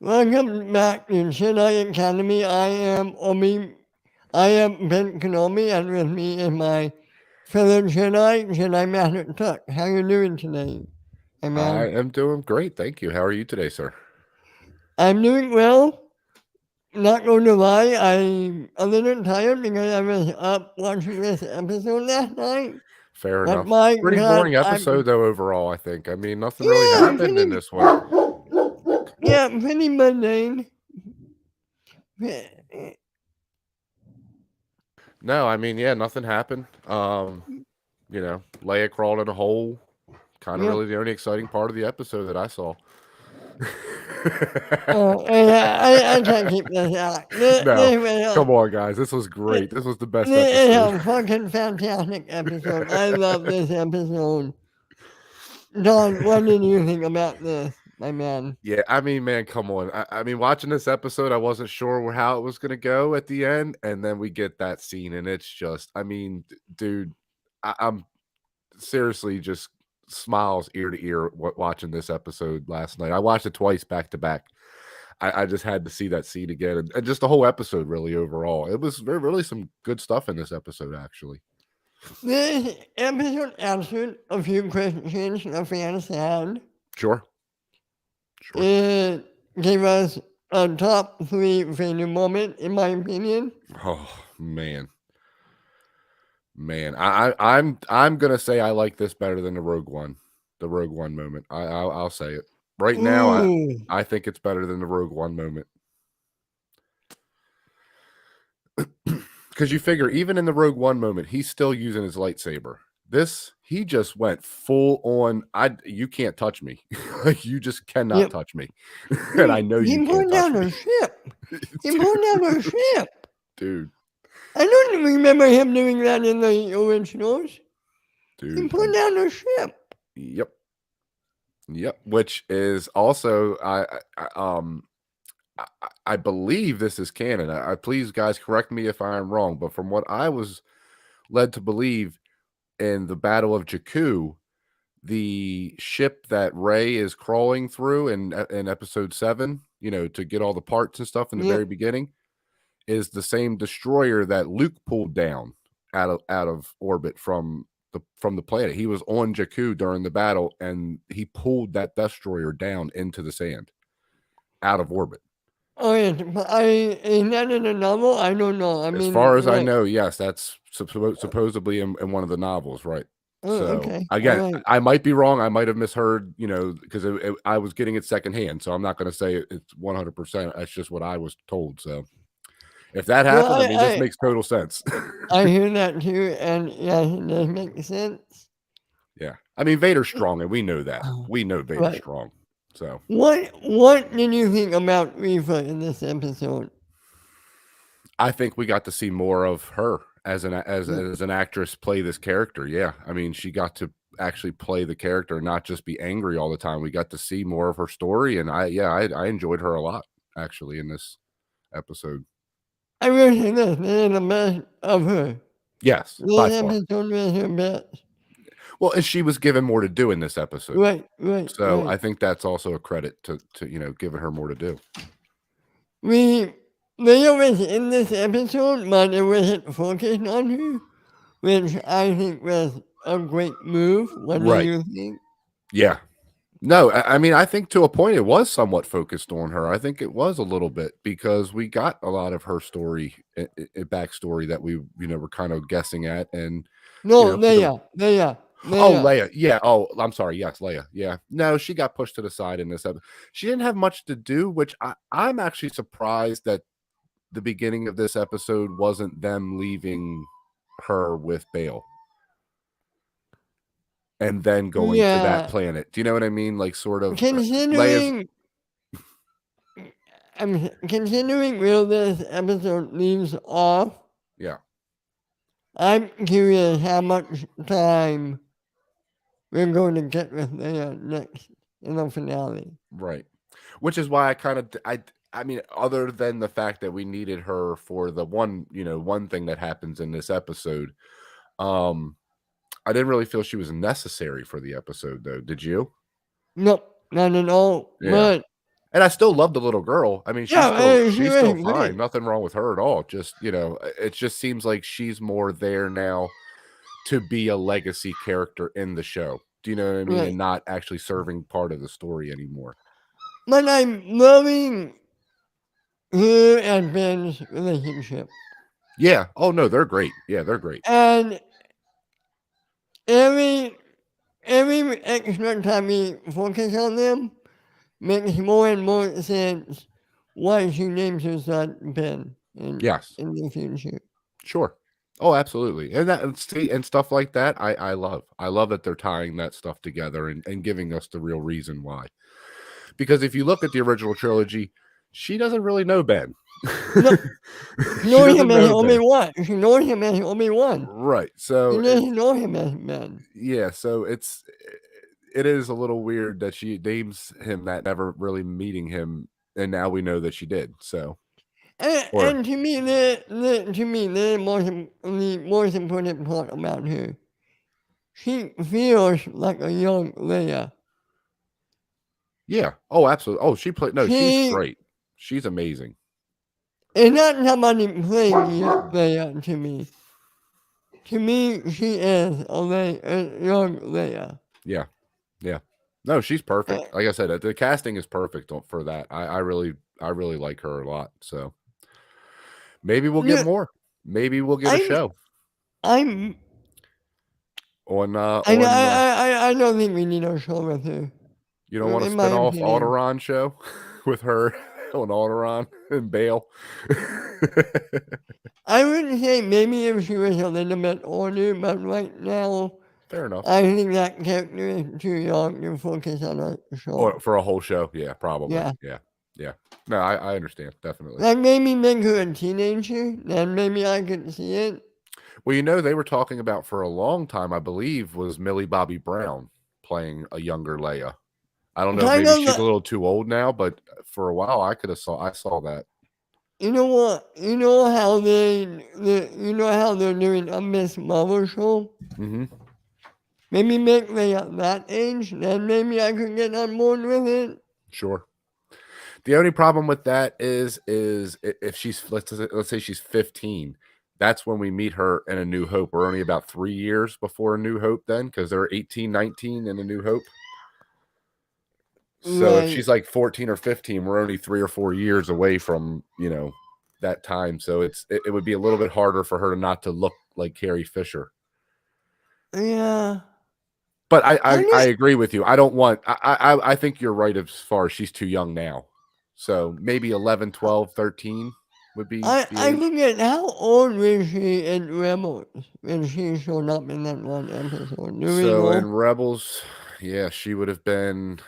Welcome back to Jedi Academy. I am Ben Kenobi, and with me is my fellow Jedi Master Tuck. How you doing today, hey I man? am doing great. Thank you. How are you today, sir? I'm doing well. Not going to lie, I'm a little tired because I was up watching this episode last night. Fair But enough. my Pretty God, boring I'm episode, though, overall, I think. I mean, nothing really yeah, happened in this one. pretty mundane. No, I mean, yeah, nothing happened. Leia crawled in a hole. Kind of Yep. really the only exciting part of the episode that I saw. Oh, I can't keep this out. No, come on, guys. This was great. This was the best This is episode. a fucking fantastic episode. I love this episode. Don, what did you think about this, my man? Yeah, I mean, man, come on. I mean, watching this episode, I wasn't sure how it was going to go at the end, and then we get that scene, and it's just, I mean, dude, I'm seriously just smiles ear to ear watching this episode last night. I watched it twice back to back. I just had to see that scene again, and just the whole episode, really, overall. It was really some good stuff in this episode, actually. This episode answered a few questions the fans had. Sure. It gave us a top 3 favorite moment, in my opinion. Oh man, I'm gonna say I like this better than the Rogue One moment. I'll say it right now. Ooh. I think it's better than the Rogue One moment. Because you figure, even in the Rogue One moment, he's still using his lightsaber. This, he just went full on. You can't touch me. You just cannot touch me. And I know you can't touch me. He pulled down a ship. Dude. I don't remember him doing that in the originals. Dude. He pulled down a ship. Yep. Which is also, I believe this is canon. Please, guys, correct me if I'm wrong, but from what I was led to believe, in the Battle of Jakku, the ship that Rey is crawling through in Episode 7, to get all the parts and stuff in the very beginning, is the same destroyer that Luke pulled down out of orbit from the planet. He was on Jakku during the battle, and he pulled that destroyer down into the sand, out of orbit. Oh, yeah. Is that in a novel? I don't know. As far as I know, yes, that's supposedly in one of the novels, right? Oh, So, okay. again, Right. I might be wrong. I might have misheard, because I was getting it secondhand. So I'm not going to say it's 100%. That's just what I was told. So if that happened, this makes total sense. I hear that too. And yeah, it does make sense. Yeah. I mean, Vader's strong, and we know that. We know Vader's strong. So what did you think about Reva in this episode? I think we got to see more of her as an actress play this character. Yeah, I mean, she got to actually play the character, not just be angry all the time. We got to see more of her story, and I enjoyed her a lot actually in this episode. I really think this is the best of her. Yes, this episode was her best. Well, and she was given more to do in this episode, right. So I think that's also a credit to giving her more to do. Leia was in this episode, but it wasn't focused on her, which I think was a great move. What do you think? Yeah. No, I mean, I think to a point it was somewhat focused on her. I think it was a little bit, because we got a lot of her story, backstory that we, were kind of guessing at. And Leia. Oh, Leia. Yeah. Oh, I'm sorry. Yes, Leia. Yeah. No, she got pushed to the side in this episode. She didn't have much to do, which I'm actually surprised that the beginning of this episode wasn't them leaving her with Bail and then going to that planet. Do you know what I mean? Like, sort of considering where this episode leaves off. Yeah. I'm curious how much time we're going to get with Leia next in the finale. Right. Which is why I mean, other than the fact that we needed her for the one thing that happens in this episode, I didn't really feel she was necessary for the episode, though. Did you? Nope, not at all. Yeah. And I still love the little girl. I mean, Yeah, she she's was still fine. great. Nothing wrong with her at all. Just, it just seems like she's more there now to be a legacy character in the show. Do you know what I mean? And Right. not actually serving part of the story anymore. But I'm loving her and Ben's relationship. Yeah. Oh no, they're great. Yeah, they're great. And every extra time we focus on them makes more and more sense why she names her son Ben Yes. in the future. Sure. Oh, absolutely. And that and stuff like that, I love. I love that they're tying that stuff together and giving us the real reason why. Because if you look at the original trilogy, she doesn't really know Ben. No, she She knows him doesn't as know Ben. Obi-Wan. She knows him as Obi-Wan. Right. She So doesn't know him as Ben. yeah, so it is a little weird that she names him that, never really meeting him, and now we know that she did. So or And to me, the most important part about her, she feels like a young Leia. yeah. Oh, absolutely. Oh, she played no, she's She great. She's amazing. is not somebody playing Leia to me. To me, she is a young Leia. Yeah. Yeah. No, she's perfect. Uh, Like I said, the casting is perfect for that. I really like her a lot. So maybe we'll get yeah, more. Maybe we'll get a I'm, show I'm, on I don't think we need a show with her, you don't want to in my spin off opinion. Alderaan show with her on Alderaan and Bale. I would say maybe if she was a little bit older, but right now, Fair enough. I think that character is too young to focus on a Or show. for a whole show. Yeah, probably. Yeah. Yeah. Yeah. No, I understand. Definitely. Like maybe make her a teenager, then maybe I could see it. Well, they were talking about for a long time, I believe, was Millie Bobby Brown playing a younger Leia. I don't know if Kind maybe of, she's a little too old now, but for a while I saw that. you know what? You know how they're doing a Miss Marvel show? Mhm. Maybe make me at that age, then maybe I could get on board with it. Sure. The only problem with that is if she's let's say she's 15, that's when we meet her in A New Hope. We're only about 3 years before A New Hope then because they're 18, 19 in A New Hope. So if Right. she's like 14 or 15, we're only 3 or 4 years away from, that time. So it would be a little bit harder for her not to look like Carrie Fisher. Yeah. But I I look, agree with you. I don't want I think you're right as far as she's too young now. So maybe 11, 12, 13 would be the I age. forget how old was she in Rebels when she showed up in that one episode. Do we So in know? Rebels, yeah, she would have been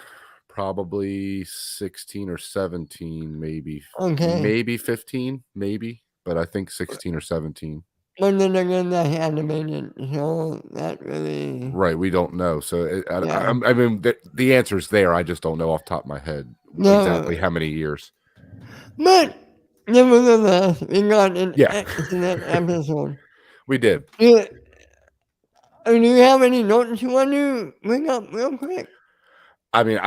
probably 16 or 17, Okay. maybe 15, maybe, but I think 16 or 17. But then again, that animated, so that really, Right, we don't know. So yeah. I mean, the answer's there. I just don't know off the top of my head exactly No, how many years. but nevertheless, we got an Yeah, excellent episode. we did. Do, do you have any notes you want to bring up real quick? I mean,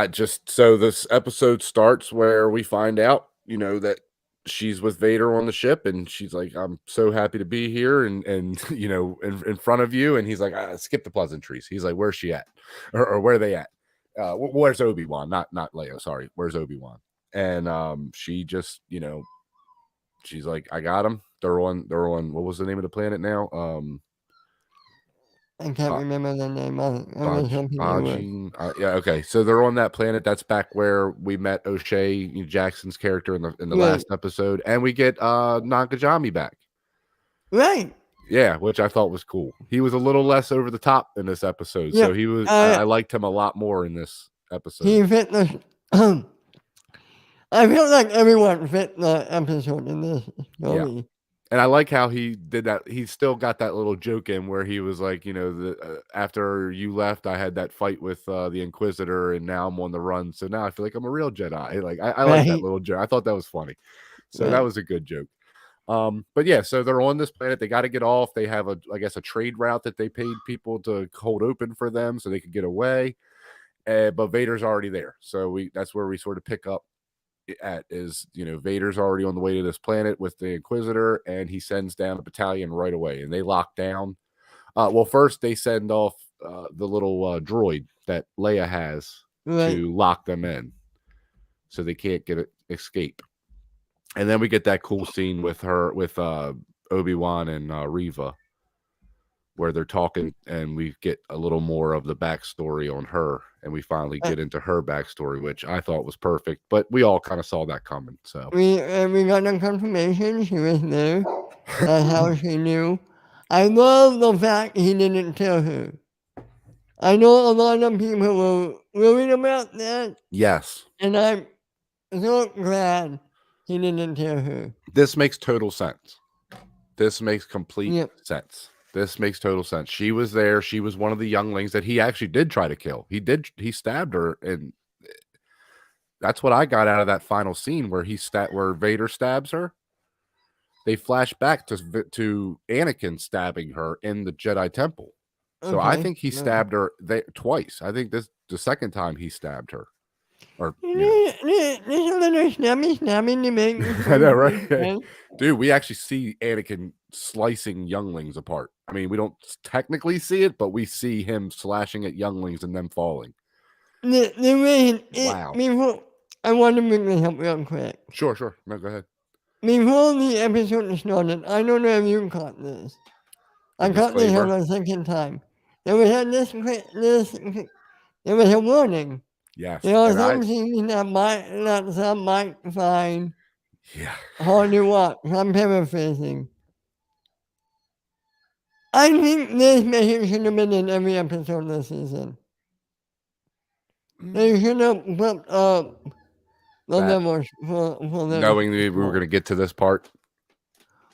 so this episode starts where we find out, that she's with Vader on the ship, and she's like, "I'm so happy to be here," and in front of you, and he's like, "Skip the pleasantries." He's like, "Where's she at, or where are they at? Where's Obi-Wan? Not Leia. Sorry, where's Obi-Wan?" And she just, she's like, "I got him. They're on. What was the name of the planet now? I can't Uh, remember the name of it. I was hoping you would. Yeah, okay. So they're on that planet. That's back where we met O'Shea Jackson's character in the Right. last episode, and we get Nakajami back. Right. Yeah, which I thought was cool. He was a little less over the top in this episode, so Yep. he was. I liked him a lot more in this episode. He fit the. I feel like everyone fit the episode in this Yeah. story. And I like how he did that. He still got that little joke in where he was like, after you left, I had that fight with the Inquisitor, and now I'm on the run. So now I feel like I'm a real Jedi. Like I like that Right. little joke. I thought that was funny. So that Right. was a good joke. But yeah, so they're on this planet. They got to get off. They have I guess, a trade route that they paid people to hold open for them so they could get away. But Vader's already there. So that's where we sort of pick up at is, Vader's already on the way to this planet with the Inquisitor, and he sends down a battalion right away, and they lock down. Well, first they send off the little droid that Leia has to lock them in, so they can't escape. And then we get that cool scene with Obi-Wan and Reva, where they're talking, and we get a little more of the backstory on her, and we finally get into her backstory, which I thought was perfect, but we all kind of saw that coming. So we got the confirmation she was there. That's how she knew. I love the fact he didn't tell her. I know a lot of people were worried about that. Yes. And I'm so glad he didn't tell her. This makes total sense. This makes complete sense. This makes total sense. She was there. She was one of the younglings that he actually did try to kill. He stabbed her, and that's what I got out of that final scene where where Vader stabs her. They flash back to Anakin stabbing her in the Jedi Temple. So I think he stabbed her twice. I think the second time he stabbed her. Or there's a little snappy to make. I know, right? Dude, we actually see Anakin slicing younglings apart. I mean, we don't technically see it, but we see him slashing at younglings and them falling. Wow. I want to bring this up real quick. Sure. No, go ahead. Before the episode started, I don't know if you caught this. I caught this on the second time. There was a warning. Yes. There are some things that some might find hard to watch. I'm paraphrasing. I think this message should have been in every episode this season. They should have put up the levels for knowing we were going to get to this part.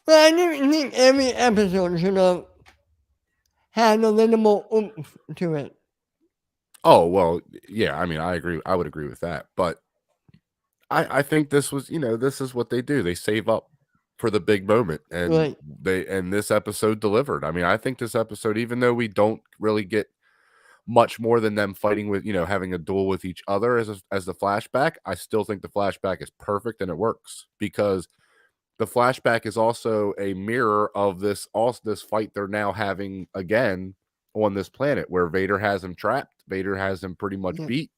Well, I didn't think every episode should have had a little more oomph to it. Oh, well, yeah, I mean, I agree. I would agree with that. But I think this was, this is what they do. They save up for the big moment. And this episode delivered. I mean, I think this episode, even though we don't really get much more than them fighting with, having a duel with each other as the flashback, I still think the flashback is perfect and it works, because the flashback is also a mirror of this fight they're now having again on this planet, where Vader has him trapped. Vader has him pretty much beat.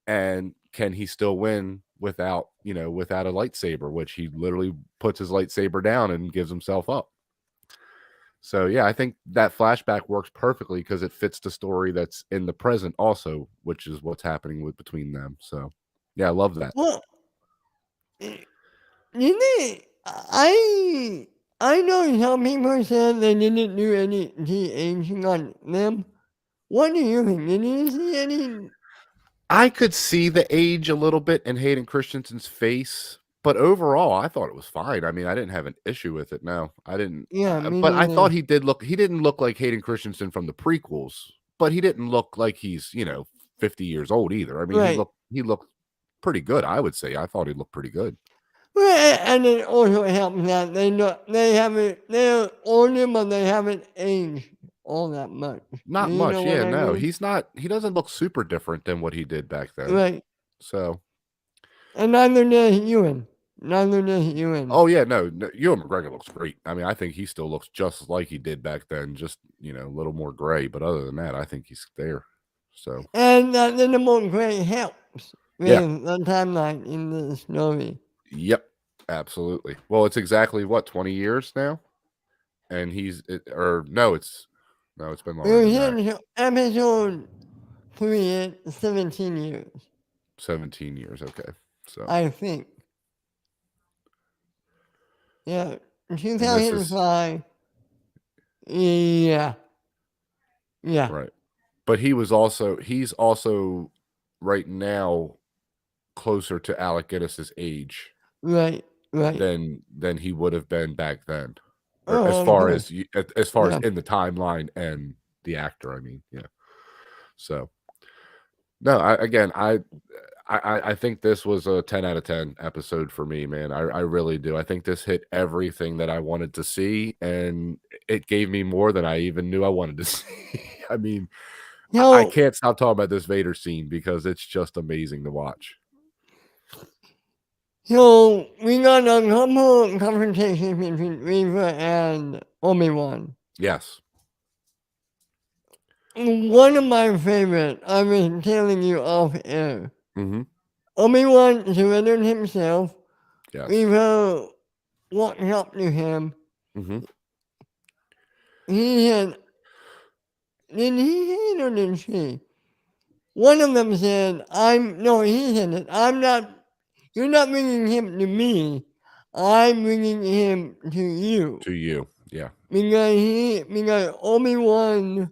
And can he still win without a lightsaber, which he literally puts his lightsaber down and gives himself up. So, yeah, I think that flashback works perfectly because it fits the story that's in the present also, which is what's happening between them. So, yeah, I love that. Well, I know some people said they didn't do any de-aging on them. What do you think? Did you see any? I could see the age a little bit in Hayden Christensen's face, but overall, I thought it was fine. I mean, I didn't have an issue with it. No, I didn't. Yeah, but I thought he didn't look like Hayden Christensen from the prequels, but he didn't look like he's, 50 years old either. I mean, he looked pretty good, I would say. I thought he looked pretty good. Well, and it also helps that they're older, but they haven't aged all that much. Not much, yeah, no. He doesn't look super different than what he did back then. Right. So. And neither does Ewan. Oh, yeah, no, Ewan McGregor looks great. I mean, I think he still looks just like he did back then, just, a little more gray. But other than that, I think he's there. So. And that little more gray helps with the timeline in the story. Yep, absolutely. Well, it's exactly 20 years now, and it's been longer than that. Episode 3, 17 years. 17 years, okay. So I think. Yeah, 2005. Yeah. Right, but he's also right now closer to Alec Guinness's age. Right. Than he would have been back then, as far as in the timeline and the actor. I mean, yeah. So, no, I think this was a 10 out of 10 episode for me, man. I really do. I think this hit everything that I wanted to see, and it gave me more than I even knew I wanted to see. I mean, I can't stop talking about this Vader scene because it's just amazing to watch. So we got a couple of confrontations between Reva and Obi-Wan. Yes. One of my favorite, I was telling you off air. Mm-hmm. Obi-Wan surrendered himself. Yes. Reva walked up to him. Mm-hmm. He said, did he say it or did she? One of them said, he said it, you're not bringing him to me. I'm bringing him to you. To you. Yeah. Because Obi-Wan,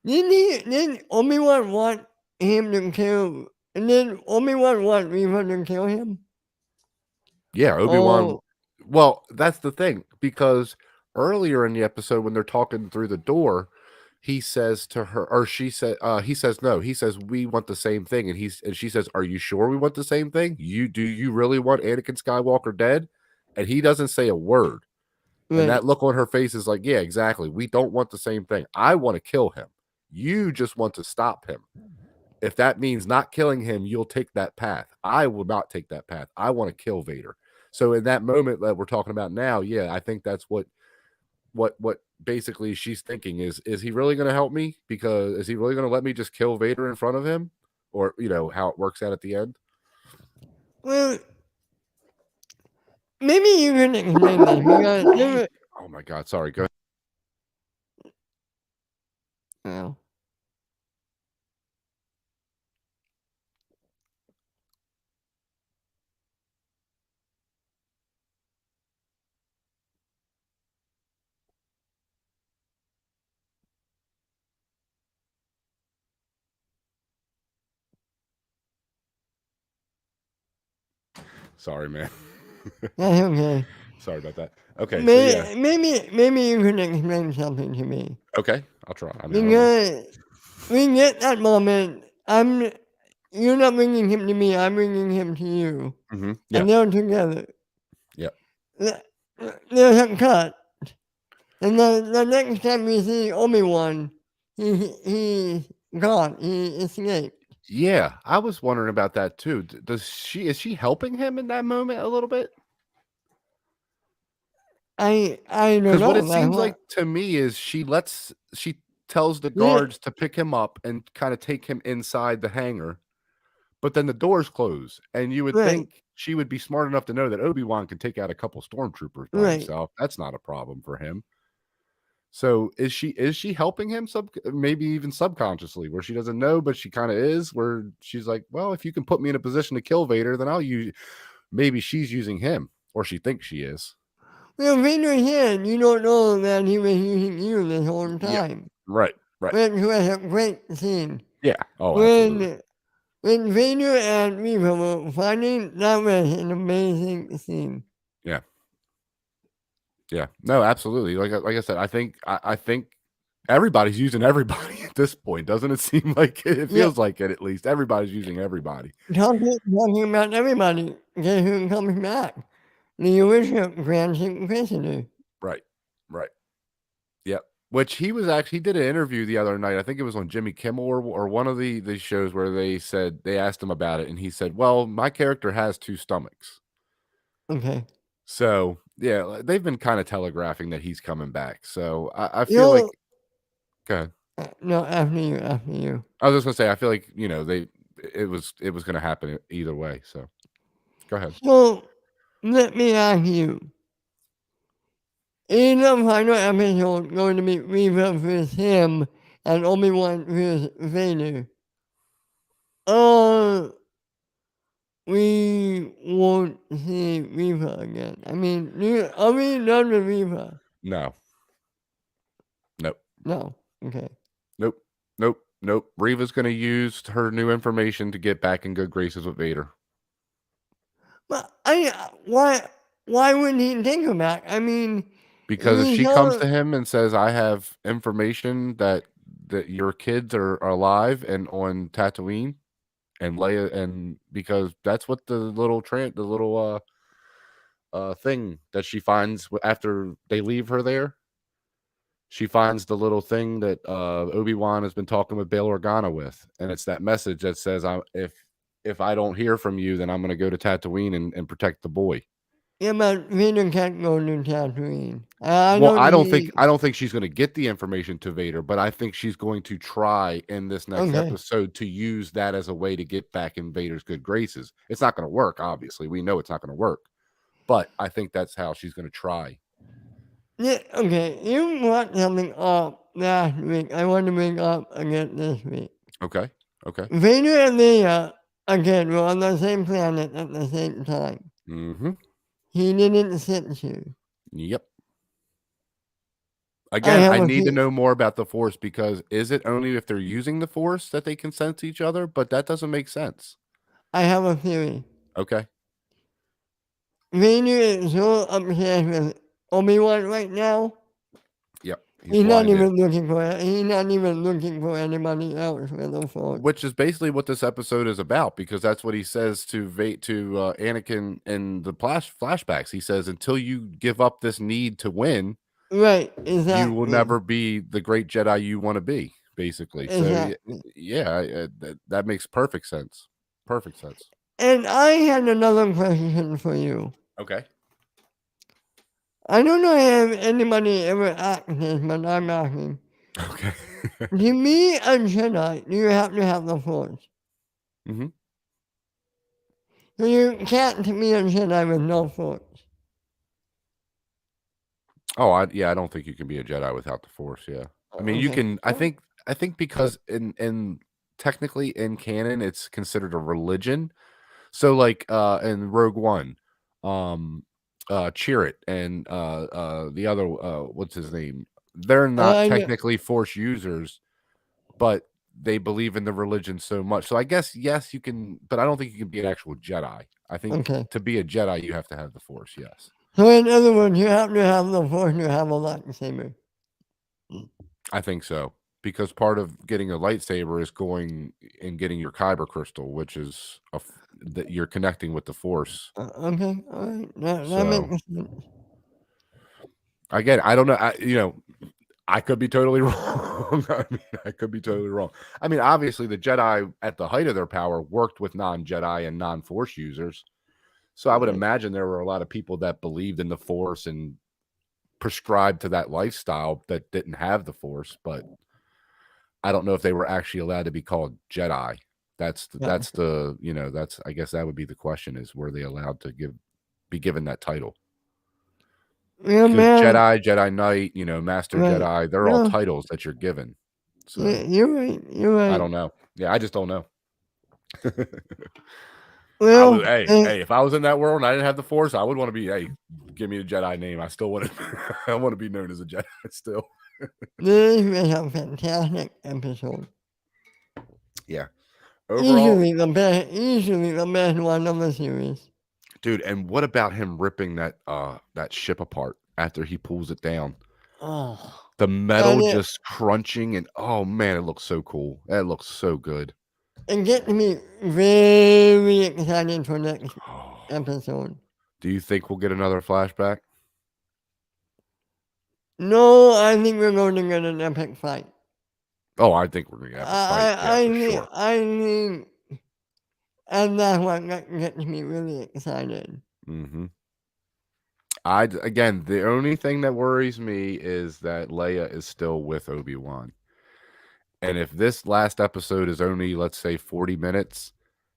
didn't Obi-Wan want him to kill, and then Obi-Wan want Reva to kill him? Yeah, Obi-Wan. Oh, Well, that's the thing, because earlier in the episode when they're talking through the door, he says to her, or she said, he says no. He says we want the same thing, and she says, "Are you sure we want the same thing? Do you really want Anakin Skywalker dead?" And he doesn't say a word. And right. that look on her face is like, yeah, exactly. We don't want the same thing. I want to kill him. You just want to stop him. If that means not killing him, you'll take that path. I will not take that path. I want to kill Vader. So in that moment that we're talking about now, yeah, I think that's what basically she's thinking is he really going to help me? Because is he really going to let me just kill Vader in front of him? Or, how it works out at the end? Well, maybe you can explain this because Oh my God, sorry. Go ahead. well, Sorry, man. that's okay. Sorry about that. Okay, so yeah. Maybe you can explain something to me Okay, I'll try. I mean, I don't know. because we get that moment. You're not bringing him to me. I'm bringing him to you, Yeah, and they're together. yeah. Th- There's a cut, and the next time we see Obi-Wan, he's gone. He escaped. Yeah, I was wondering about that too. Is she helping him in that moment a little bit? I don't Because what know. it That's seems like what. to me is she tells the Yeah, guards to pick him up and kind of take him inside the hangar, but then the doors close, and you would right, think she would be smart enough to know that Obi-Wan can take out a couple stormtroopers by right. himself. That's not a problem for him. So is she helping him maybe even subconsciously, where she doesn't know, but she kind of is, where she's like, well, if you can put me in a position to kill Vader, then I'll use. Maybe she's using him, or she thinks she is. Well, Vader said you don't know that he was using you this whole Yeah. time. Right. Right. Which was a great scene. Yeah. Oh, absolutely. When Vader and Reva were fighting, that was an amazing scene. Yeah. Yeah. No, absolutely. Like I said, I think everybody's using everybody at this point. Doesn't it seem like it? It Yeah, feels like it, at least. Everybody's using everybody. talking about everybody. Guess who comes back? The original Grand Inquisitor. Right. Right. Yep. Which he did an interview the other night. I think it was on Jimmy Kimmel or one of the shows where they asked him about it, and he said, "Well, my character has two stomachs." Okay. So yeah, they've been kind of telegraphing that he's coming back. So I You feel like, know, go ahead. no, after you, after you. I was just gonna say, I feel like it was gonna happen either way. So go ahead. So, let me ask you. In the final episode, going to be Reva versus him and Obi-Wan versus Vader. Uh, we won't see Reva again. I mean, are we done with Reva? No, nope, No. Okay. nope, nope, nope. Reva's gonna use her new information to get back in good graces with Vader. But why wouldn't he take her back? I mean, Because if he's she comes so to him and says, "I have information that your kids are alive and on Tatooine," and Leia, and because that's what the little thing that she finds after they leave her there. She finds the little thing that Obi-Wan has been talking with Bail Organa with, and it's that message that says, "I'm if." if I don't hear from you, then I'm going to go to Tatooine and protect the boy. Yeah, but Vader can't go to Tatooine. I Well, know I don't think she's going to get the information to Vader, but I think she's going to try in this next Okay. episode to use that as a way to get back in Vader's good graces. It's not going to work, obviously. We know it's not going to work, but I think that's how she's going to try. Yeah, okay, you brought something up last week. I want to bring up again this week. Okay. Okay. Vader and Leia, again, were on the same planet at the same time. Mm-hmm. He didn't sense you. Yep. I Again, have I a need to few. know more about the Force because is it only if they're using the Force that they can sense each other? But that doesn't make sense. I have a theory. Okay. Vader is so obsessed with Obi-Wan right now. Yep. He's He's not flying in. even looking for it. He's not even looking for anybody else with the Force. Which is basically what this episode is about, because that's what he says to Anakin in the flashbacks. He says, "Until you give up this need to win, Right, you will exactly. never be the great Jedi you want to be." Basically, so Exactly. yeah, that makes perfect sense. Perfect sense. And I had another question for you. Okay. I don't know if anybody ever asked this, but I'm asking. Okay. To be a Jedi, you have to have the Force. hmm So you can't be a Jedi with no Force. Oh, I don't think you can be a Jedi without the Force. Yeah, I mean, you Okay. can. I think because in technically in canon, it's considered a religion. So like in Rogue One, um Chirrut and the other what's his name? They're not I know. technically Force users, but they believe in the religion so much. So I guess yes, you can, but I don't think you can be an actual Jedi. I think Okay. to be a Jedi, you have to have the Force. Yes, So in other words, you have to have the Force to have a lightsaber. I think so. Because part of getting a lightsaber is going and getting your kyber crystal, which is that you're connecting with the Force. Okay. All right. That So makes sense. again, I don't know. I could be totally wrong. I mean, I could be totally wrong. I mean, obviously, the Jedi at the height of their power worked with non-Jedi and non-Force users. So I would Right. imagine there were a lot of people that believed in the Force and prescribed to that lifestyle that didn't have the Force. But I don't know if they were actually allowed to be called Jedi. Yeah. That's the that's I guess that would be the question: is were they allowed to be given that title? Yeah, Because man. Jedi Knight, Master Right. Jedi, they're all No. titles that you're given. Yeah, So you're right. You're I right. don't know. Yeah, I just don't know. Well, If I was in that world and I didn't have the Force, I would want to be, hey, give me a Jedi name. I still want to, I want to be known as a Jedi still. this was a fantastic episode. Yeah. Overall, Easily the best one of the series. dude, and what about him ripping that ship apart after he pulls it down? Oh, The and metal it, just crunching and oh man, it looks so cool. That looks so good. it gets me very excited for next episode. Do you think we'll get another flashback? No, I think we're going to get an epic fight. Oh, I think we're gonna have a fight. Yeah, for sure. I think, and that's what gets me really excited. Mm-hmm. Again, the only thing that worries me is that Leia is still with Obi-Wan. And if this last episode is only, let's say, 40 minutes,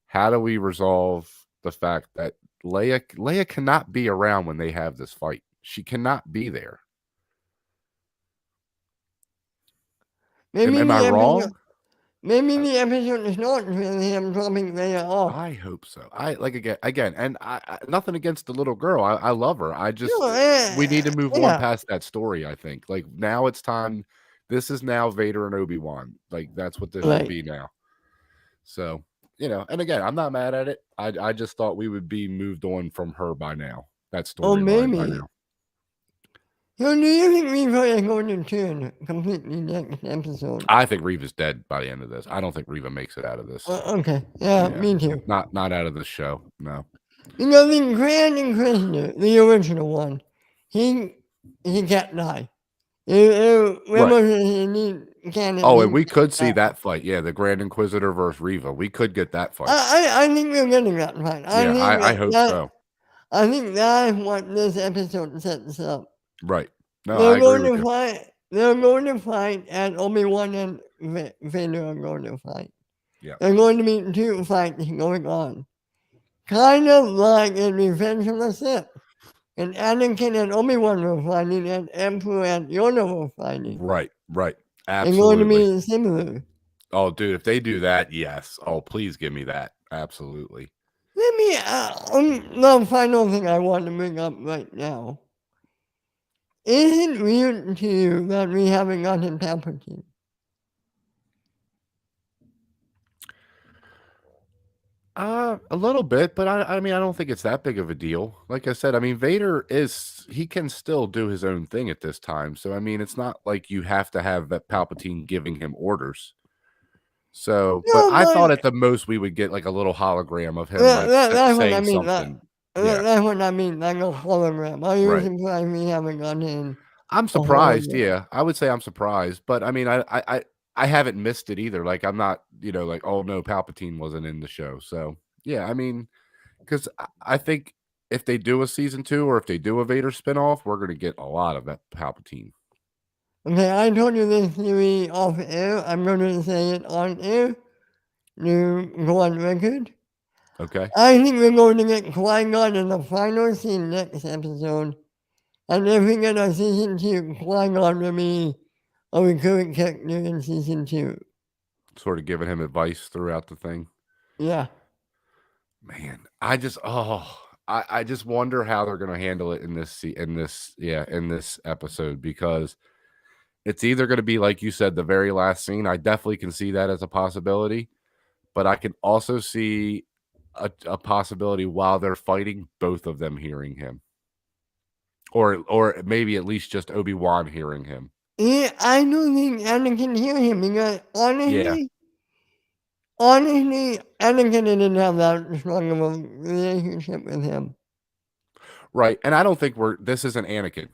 how do we resolve the fact that Leia cannot be around when they have this fight? She cannot be there. Maybe Am I the episode, wrong? maybe the episode is not really him dropping Leia off. I hope so. I like again, and nothing against the little girl. I love her. I just No, we need to move on yeah, past that story. I think like now it's time. This is now Vader and Obi-Wan. Like that's what this should right. be now. So and again, I'm not mad at it. I just thought we would be moved on from her by now. That Oh, storyline by maybe. now. So do you think Reva is going to turn completely next episode? I think Reva's dead by the end of this. I don't think Reva makes it out of this. Okay, yeah, Yeah, me too. not out of this show. No. You know, the Grand Inquisitor, the original one, he can't die. Right. Remember, he canon. Oh, and we could see that fight. Yeah, the Grand Inquisitor versus Reva. We could get that fight. I think we're getting that fight. Yeah, I hope so. I think that's what this episode sets up. Right. No, They're I agree going with to you. fight. They're going to fight, and Obi-Wan and Vader are going to fight. Yeah. They're going to be two fights going on. Kind of like in Revenge of the Sith. And Anakin and Obi-Wan were fighting, and Emperor and Yoda were fighting. Right. They're going to Absolutely. be similar. Oh, dude, if they do that, yes. Oh, please give me that. Absolutely. Let me, the final thing I want to bring up right now. Is it weird to you that we haven't gotten Palpatine? A little bit, but I mean, I don't think it's that big of a deal. Like I said, I mean, Vader he can still do his own thing at this time. So, I mean, it's not like you have to have that Palpatine giving him orders. So, but No, I thought but at the most we would get like a little hologram of him, like that's what I saying mean. something. Yeah, That's what I mean, like a hologram. Are you right. surprised we haven't gotten I'm a surprised. hologram? Yeah, I would say I'm surprised, but I mean, I haven't missed it either. Like, I'm not, like, oh no, Palpatine wasn't in the show. So, yeah, I mean, because I think if they do a season 2 or if they do a Vader spinoff, we're gonna get a lot of that Palpatine. Okay, I told you this theory off air. I'm going to say it on air to go on record. Okay. I think we're going to get Qui-Gon in the final scene next episode. And if we get a season 2, Qui-Gon will be a recurring character in season 2. Sort of giving him advice throughout the thing. Yeah. Man, I just I just wonder how they're gonna handle it in this episode, because it's either gonna be like you said, the very last scene. I definitely can see that as a possibility, but I can also see a possibility while they're fighting, both of them hearing him. Or maybe at least just Obi-Wan hearing him. Yeah, I don't think Anakin can hear him because Yeah. honestly, Anakin didn't have that strong of a relationship with him. Right. And I don't think this isn't Anakin.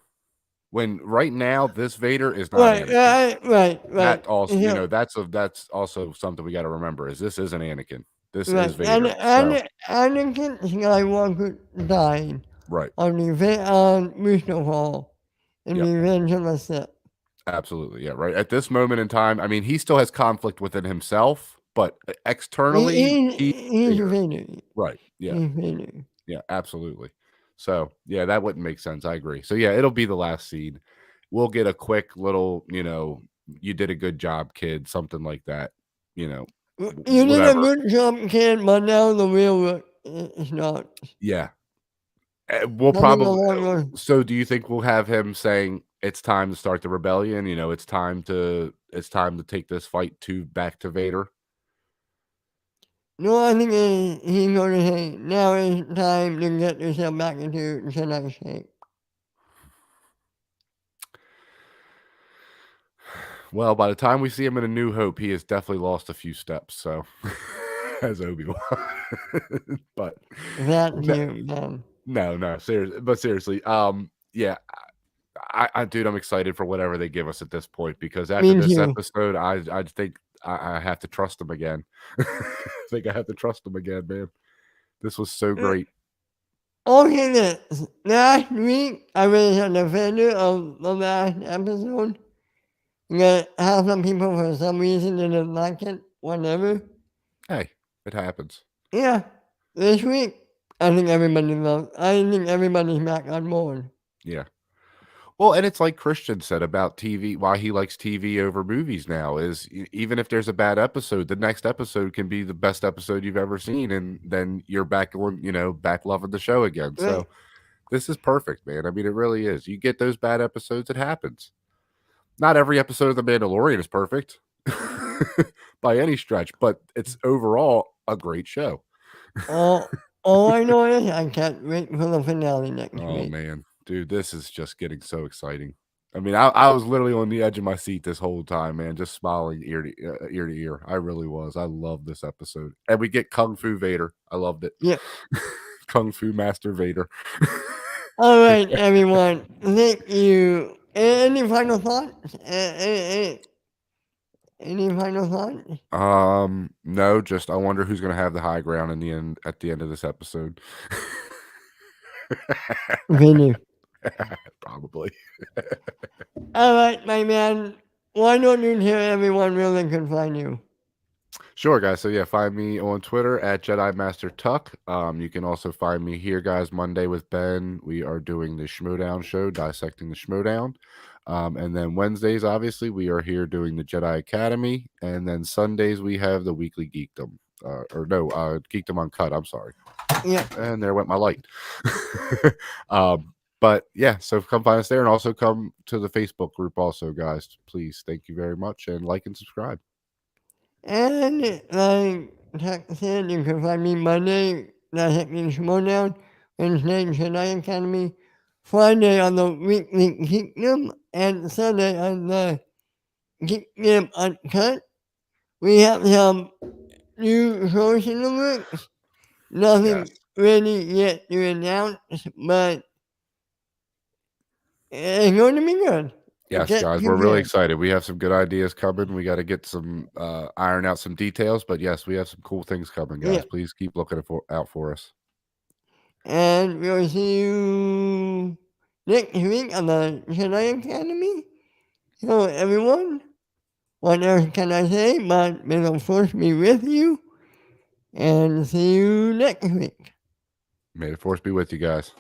When right now this Vader is not Anakin. Right. That also, Yeah. that's also something we got to remember, is this isn't Anakin. This Right. is Vader. So, Anakin Skywalker died right. on Mustafar in Yep. Revenge of the Sith. Absolutely. Yeah. Right. At this moment in time, I mean, he still has conflict within himself, but externally, He's Vader. Right. Yeah. He's Vader. Yeah. Absolutely. So, yeah, that wouldn't make sense. I agree. So, yeah, it'll be the last scene. We'll get a quick little, you did a good job, kid, something like that. You did a good job, kid, but now the real work is not. Yeah. We'll probably. So, do you think we'll have him saying it's time to start the rebellion? It's time to take this fight back to Vader. No, I think he's going to say now is time to get yourself back into Jedi shape. Well, by the time we see him in A New Hope, he has definitely lost a few steps. So, as Obi-Wan, but that too, man. No, seriously, yeah, dude, I'm excited for whatever they give us at this point, because after this episode, I think I have to trust them again. I think I have to trust them again, man. This was so great. Okay, this last week I was an offender of the last episode. That how some people for some reason didn't like it, whatever. Hey, it happens. Yeah. This week, I think everybody's back on board. Yeah. Well, and it's like Christian said about TV, why he likes TV over movies now is even if there's a bad episode, the next episode can be the best episode you've ever seen, and then you're back on, back loving the show again. Right. So this is perfect, man. I mean, it really is. You get those bad episodes, it happens. Not every episode of The Mandalorian is perfect by any stretch, but it's overall a great show. All I know is I can't wait for the finale next week. Oh, man. Dude, this is just getting so exciting. I mean, I was literally on the edge of my seat this whole time, man, just smiling ear to ear. I really was. I love this episode. And we get Kung Fu Vader. I loved it. Yeah. Kung Fu Master Vader. All right, everyone. Thank you. Any final thoughts? Any final thoughts? No, just I wonder who's gonna have the high ground in the end at the end of this episode. Vinny. Probably. All right, my man. Why don't you tell everyone where they can find you? Sure, guys. So yeah, find me on Twitter at Jedi Master Tuck. You can also find me here, guys. Monday with Ben, we are doing the Schmoedown show, dissecting the Schmoedown. And then Wednesdays, obviously, we are here doing the Jedi Academy. And then Sundays, we have the weekly Geekdom. Geekdom Uncut. I'm sorry. Yeah. And there went my light. But yeah, so come find us there, and also come to the Facebook group. Also, guys, please, thank you very much, and like and subscribe. And like Tuck said, you can find me Monday, dissecting Schmoedown, Wednesday, Jedi Academy, Friday on the weekly Geekdom, and Sunday on the Geekdom Uncut. We have some new shows in the works. Nothing Yes. ready yet to announce, but it's going to be good. Yes, Get guys, we're really prepared. excited. We have some good ideas coming. We got to get some iron out some details, but yes, we have some cool things coming, guys. Yeah. Please keep looking out for us. And we'll see you next week on the Jedi Academy. So, everyone, what else can I say? But may the Force be with you, and see you next week. May the force be with you guys.